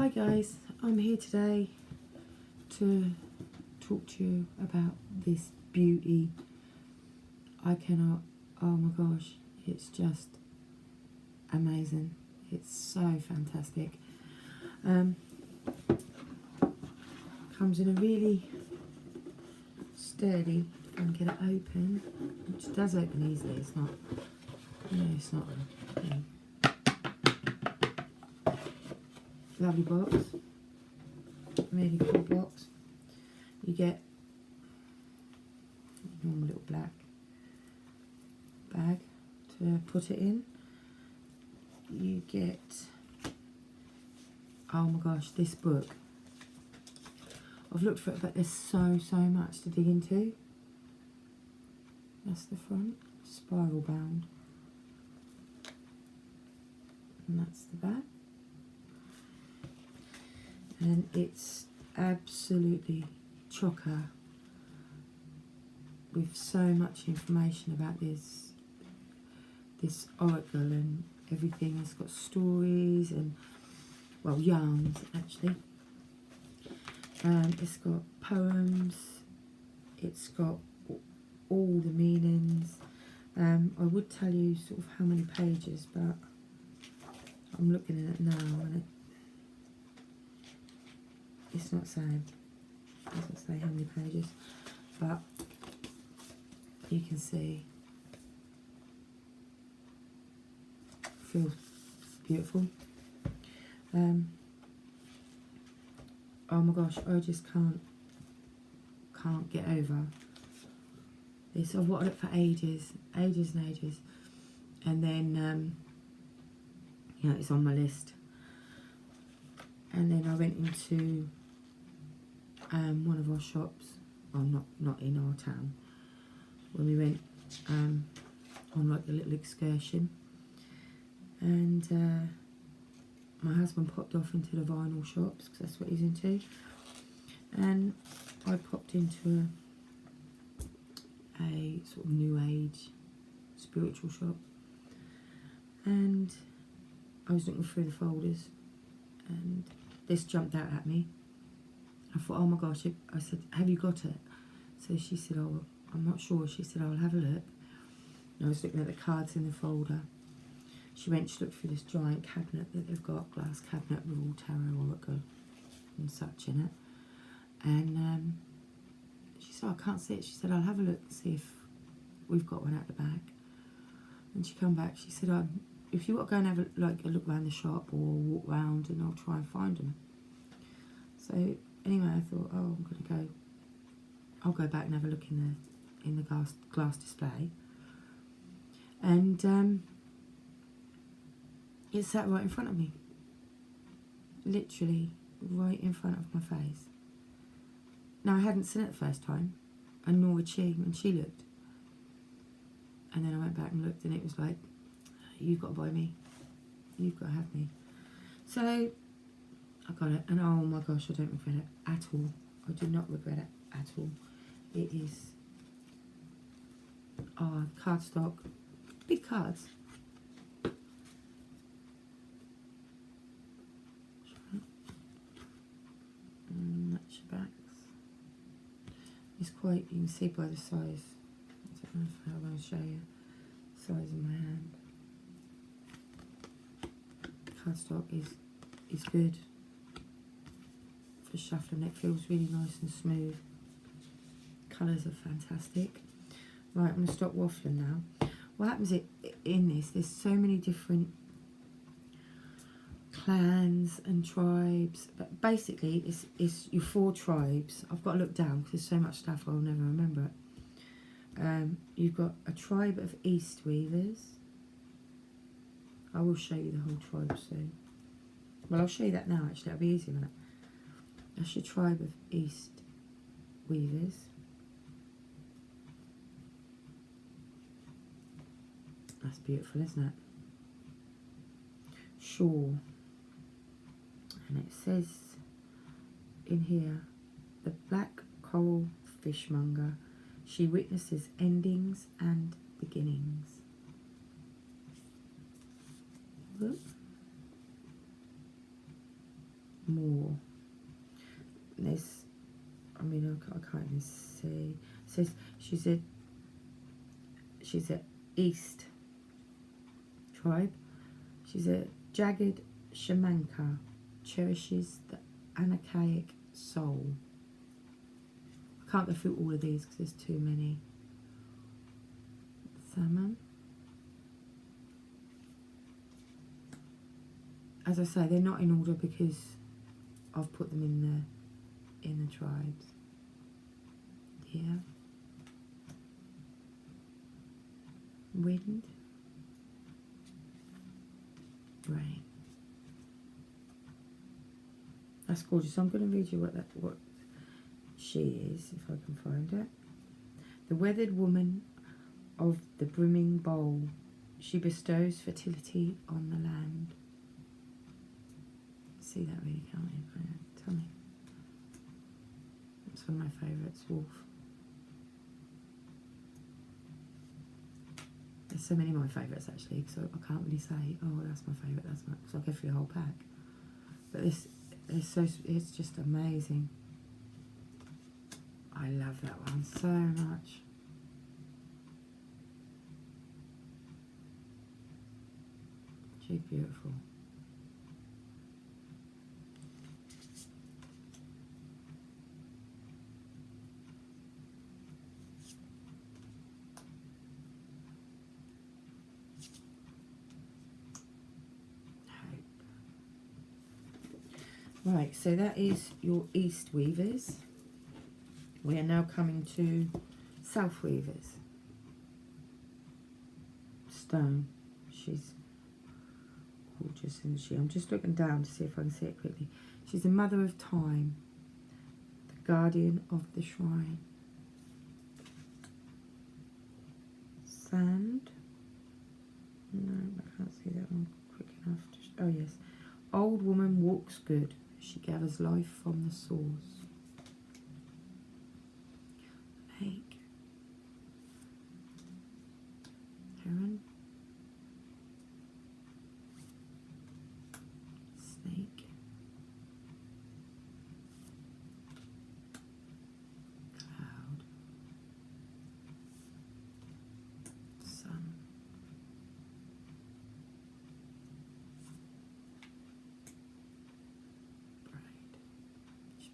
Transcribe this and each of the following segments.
Hi guys, I'm here today to talk to you about this beauty. I cannot, oh my gosh, it's just amazing. It's so fantastic. Comes in a really sturdy, if I can get it open, which does open easily. It's not, it's not a thing. Lovely box, really cool box. You get a normal little black bag to put it in. You get, oh my gosh, this book. I've looked for it, but there's so much to dig into. That's the front, spiral bound, and that's the back. And it's absolutely chocker with so much information about this oracle and everything. It's got stories and, well, yarns actually. It's got poems. It's got all the meanings. I would tell you sort of how many pages, but I'm looking at it now and it's not saying. It doesn't say how many pages, but you can see. Feels beautiful. Oh my gosh, I just can't get over this. I've wanted it for ages and ages, and then you know, it's on my list. And then I went into one of our shops, well, not in our town, when we went on like a little excursion, and my husband popped off into the vinyl shops because that's what he's into, and I popped into a sort of new age spiritual shop, and I was looking through the folders and this jumped out at me. I thought, oh my gosh, I said, have you got it? So she said, oh, I'm not sure. She said, I'll have a look. And I was looking at the cards in the folder. She went, she looked through this giant cabinet that they've got, glass cabinet with all tarot, oracle and such in it. And she said, I can't see it. She said, I'll have a look and see if we've got one at the back. And she come back, she said, if you want to go and have a look around the shop or walk round, and I'll try and find them. So anyway, I thought, oh, I'll go back and have a look in the glass display. And it sat right in front of me, literally right in front of my face. Now I hadn't seen it the first time, and nor had she when she looked. And then I went back and looked, and it was like, you've got to buy me. You've got to have me. So I got it, and oh my gosh, I don't regret it at all. I do not regret it at all. It is, cardstock, big cards. And that's your backs. It's quite, you can see by the size. I don't know if I'm going to show you the size of my hand. Cardstock is good for shuffling. It feels really nice and smooth. Colours are fantastic. Right, I'm going to stop waffling now. What happens in this, there's so many different clans and tribes, but basically it's your 4 tribes. I've got to look down because there's so much stuff I'll never remember it. You've got a tribe of East Weavers. I will show you the whole tribe soon. Well, I'll show you that now actually, that'll be easier, won't it? That's your tribe of East Weavers. That's beautiful, isn't it? Shaw. And it says in here, the black coral fishmonger, she witnesses endings and beginnings. Whoop. more. There's, I mean, I can't even see. It says she's a East tribe. She's a jagged shamanka, cherishes the anarchaic soul. I can't go through all of these because there's too many. Salmon. As I say, they're not in order because I've put them in the tribes. Yeah. Wind. Rain. That's gorgeous. I'm going to read you what she is, if I can find it. The weathered woman of the brimming bowl, she bestows fertility on the land. See that really, can't you? Tell me. It's one of my favourites, Wolf. There's so many of my favourites actually, so I can't really say, oh, that's my favourite, that's my, because I'll go through the whole pack. But this is so, it's just amazing. I love that one so much. She's beautiful. Right, so that is your East Weavers. We are now coming to South Weavers. Stone. She's gorgeous, isn't she? I'm just looking down to see if I can see it quickly. She's the mother of time, the guardian of the shrine. Sand. No, I can't see that one quick enough. Oh, yes. Old woman walks good. She gathers life from the source. Lake. Heron. Snake. Cloud. Sun.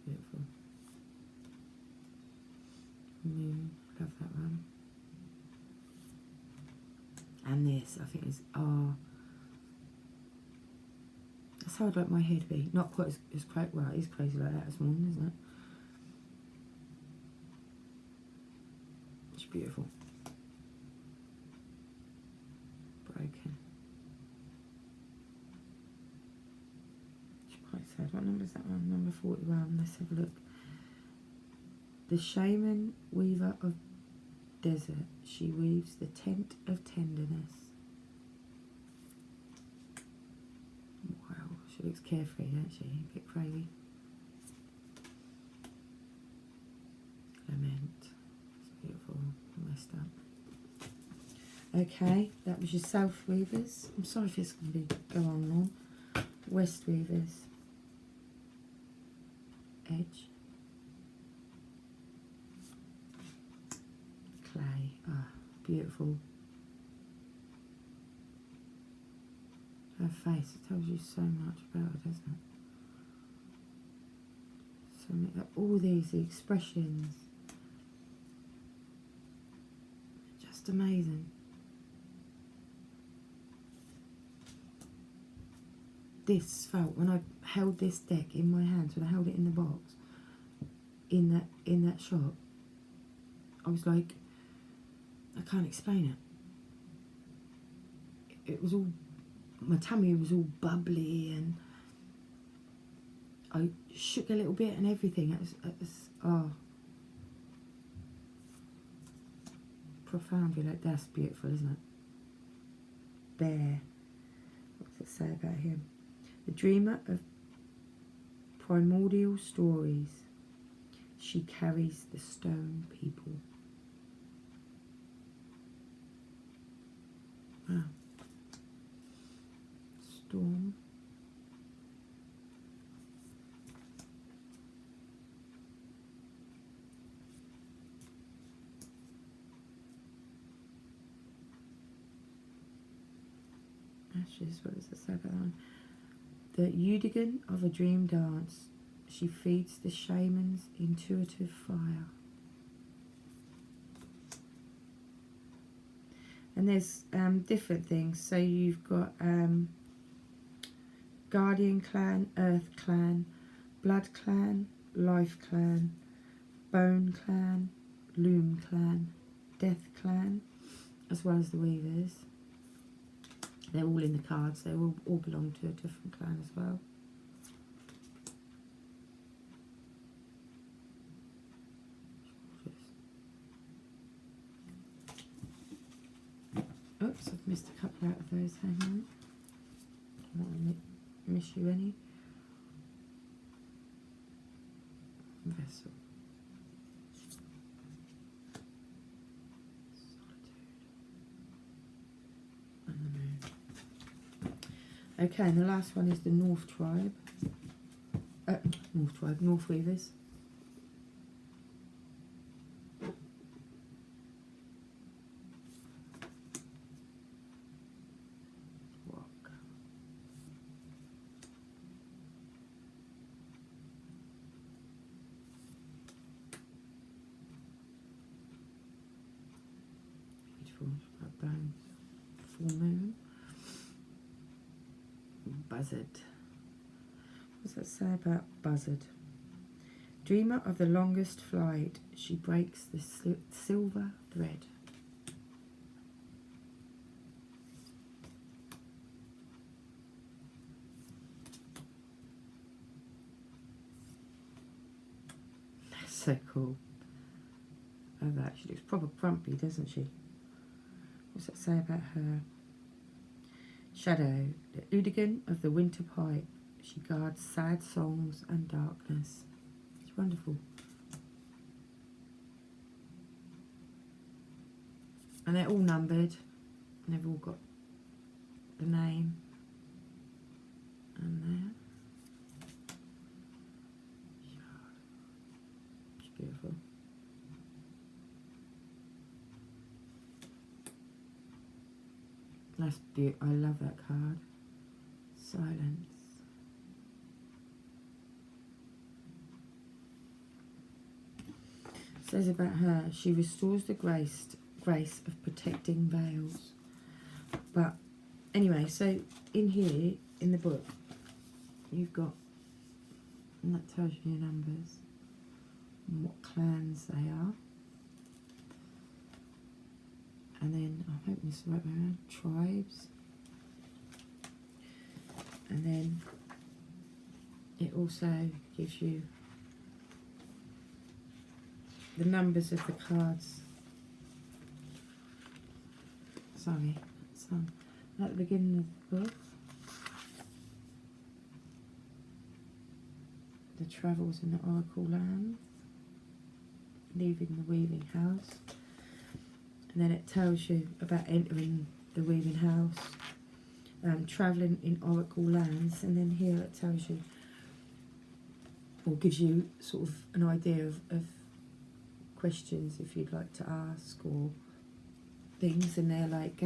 Beautiful. Moon, love that one. And this, I think, is that's how I'd like my hair to be. Not quite as crazy, well, it is crazy like that this morning, isn't it? It's beautiful. Broken. It's quite sad. What number is that one? Number 41. Let's have a look. The shaman weaver of desert, she weaves the tent of tenderness. Wow, she looks carefree, doesn't she? A bit crazy. Lament. It's beautiful. Messed up. Okay, that was your South Weavers. I'm sorry if it's going to go on long. West Weavers. Edge. Clay. Ah, beautiful. Her face, it tells you so much about her, doesn't it? So many, all these, the expressions. Just amazing. This felt, when I held this deck in my hands, when I held it in the box, in that shop, I was like, I can't explain it. It was all, my tummy was all bubbly and I shook a little bit and everything. It was oh, profoundly, like, that's beautiful, isn't it? Bear. What does it say about him? The dreamer of primordial stories. She carries the stone people. Wow. Storm. ashes. What does it say about that one? The Udigan of a dream dance. She feeds the shaman's intuitive fire. And there's different things. So you've got Guardian Clan, Earth Clan, Blood Clan, Life Clan, Bone Clan, Loom Clan, Death Clan, as well as the Weavers. They're all in the cards. They all belong to a different clan as well. Oops, I've missed a couple out of those. Hang on. I don't want to miss you any. Vessel. Solitude. And the moon. Okay, and the last one is the North Tribe. North Weavers. Bones. Full moon. Buzzard. What's that say about Buzzard? Dreamer of the longest flight, she breaks the silver thread. That's so cool. I love that. She looks proper grumpy, doesn't she? What's that say about her? Shadow, the Udigan of the winter pipe. She guards sad songs and darkness. It's wonderful. And they're all numbered. And they've all got the name. And there. It's beautiful. That's beautiful. I love that card. Silence. It says about her, she restores the grace of protecting veils. But anyway, so in here, in the book, you've got, and that tells you your numbers and what clans they are. And then, I'm hoping this is the right way around, tribes. And then it also gives you the numbers of the cards. Sorry, at the beginning of the book. The travels in the Oracle land. Leaving the weaving house. And then it tells you about entering the weaving house, travelling in Oracle lands, and then here it tells you, or gives you sort of an idea of questions if you'd like to ask, or things, and they're like,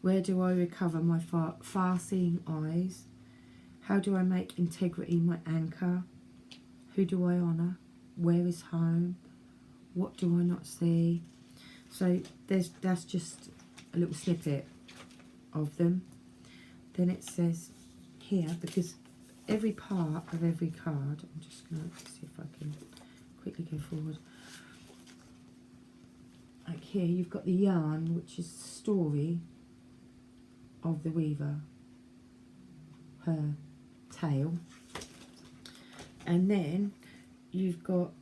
where do I recover my far-seeing eyes? How do I make integrity my anchor? Who do I honour? Where is home? What do I not see? So that's just a little snippet of them. Then it says here, because every part of every card, I'm just going to see if I can quickly go forward. Like here, you've got the yarn, which is the story of the weaver, her tale. And then you've got,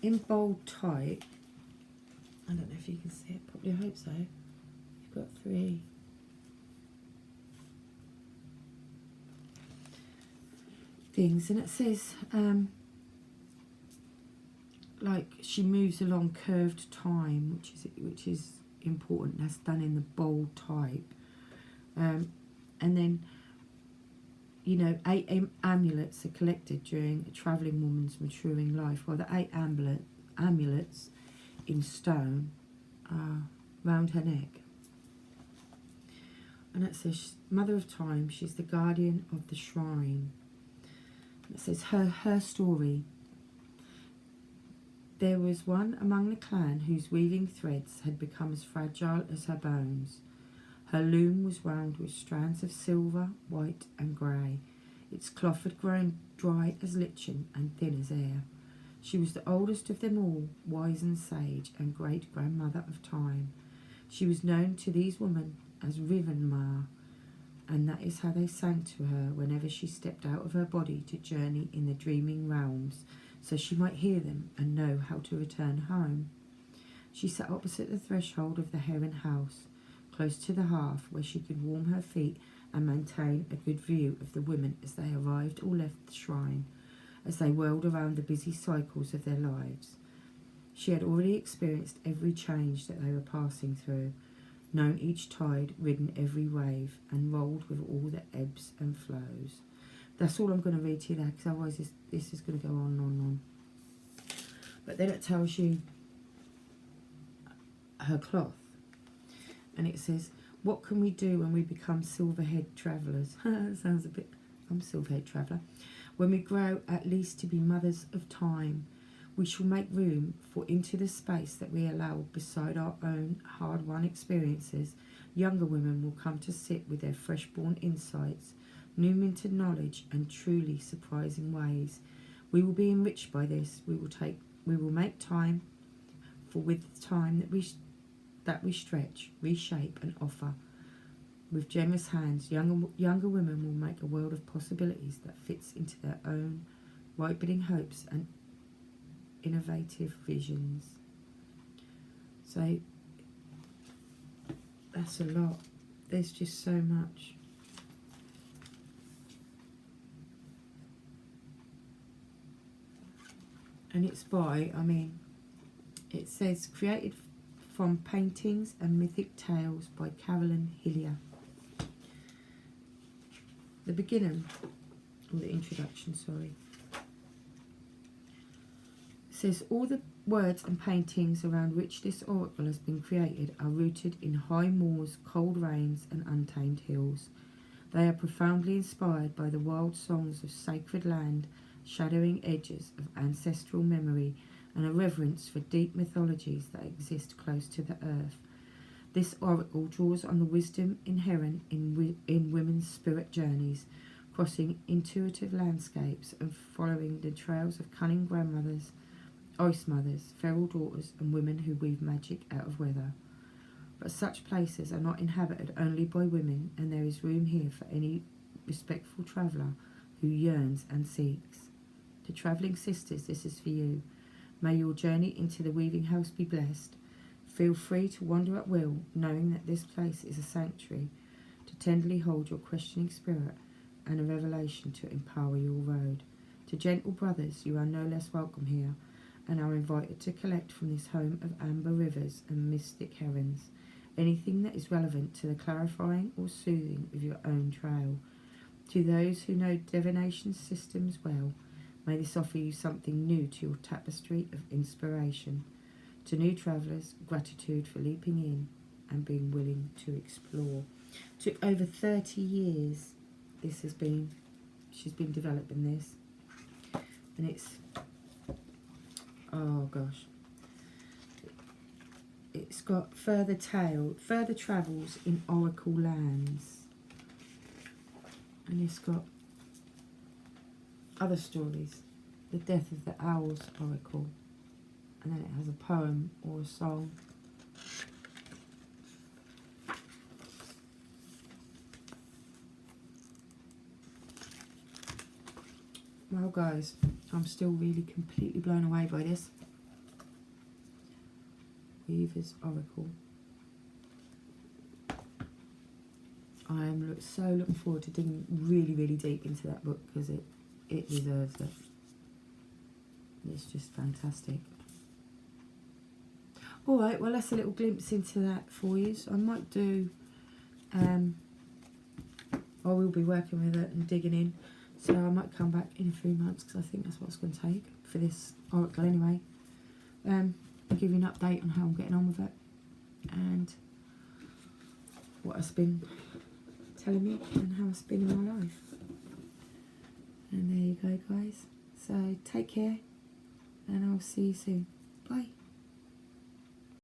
in bold type, I don't know if you can see it properly, I hope so, you've got 3 things, and it says like she moves along curved time, which is important. That's done in the bold type, and then, you know, 8 amulets are collected during a travelling woman's maturing life. Well, the 8 amulets in stone are round her neck. And it says, Mother of Time, she's the guardian of the shrine. It says, her story. There was one among the clan whose weaving threads had become as fragile as her bones. Her loom was wound with strands of silver, white and grey. Its cloth had grown dry as lichen and thin as air. She was the oldest of them all, wise and sage, and great-grandmother of Time. She was known to these women as Rivenma, and that is how they sang to her whenever she stepped out of her body to journey in the dreaming realms, so she might hear them and know how to return home. She sat opposite the threshold of the Heron house, close to the hearth, where she could warm her feet and maintain a good view of the women as they arrived or left the shrine, as they whirled around the busy cycles of their lives. She had already experienced every change that they were passing through, known each tide, ridden every wave, and rolled with all the ebbs and flows. That's all I'm going to read to you there, because otherwise this is going to go on and on and on. But then it tells you her cloth. And it says, what can we do when we become silver-haired travellers? That sounds a bit... I'm a silver-haired traveller. When we grow at least to be mothers of time, we shall make room for into the space that we allow beside our own hard-won experiences. Younger women will come to sit with their fresh-born insights, new minted knowledge, and truly surprising ways. We will be enriched by this. We will make time, for with time that we stretch, reshape, and offer. With generous hands, younger women will make a world of possibilities that fits into their own ripening hopes and innovative visions. So that's a lot. There's just so much. And it's by, it says created from paintings and mythic tales by Carolyn Hillyer. The beginning, or the introduction, sorry. It says, all the words and paintings around which this oracle has been created are rooted in high moors, cold rains and untamed hills. They are profoundly inspired by the wild songs of sacred land, shadowing edges of ancestral memory, and a reverence for deep mythologies that exist close to the earth. This oracle draws on the wisdom inherent in women's spirit journeys, crossing intuitive landscapes and following the trails of cunning grandmothers, ice mothers, feral daughters, and women who weave magic out of weather. But such places are not inhabited only by women, and there is room here for any respectful traveller who yearns and seeks. To travelling sisters, this is for you. May your journey into the weaving house be blessed. Feel free to wander at will, knowing that this place is a sanctuary to tenderly hold your questioning spirit and a revelation to empower your road. To gentle brothers, you are no less welcome here, and are invited to collect from this home of amber rivers and mystic herons anything that is relevant to the clarifying or soothing of your own trail. To those who know divination systems well, may this offer you something new to your tapestry of inspiration. To new travellers, gratitude for leaping in and being willing to explore. Took over 30 years she's been developing this. And it's, oh gosh. It's got further travels in Oracle lands. And it's got other stories. The death of the Owl's Oracle. And then it has a poem or a song. Well guys, I'm still really completely blown away by this. Weaver's Oracle. I am so looking forward to digging really, really deep into that book, because it deserves it. It's just fantastic. Alright, well that's a little glimpse into that for you. So I might do, I will be working with it and digging in. So I might come back in a few months, because I think that's what it's going to take for this oracle anyway. I'll give you an update on how I'm getting on with it and what has been telling me and how it's been in my life. And there you go, guys. So take care, and I'll see you soon. Bye.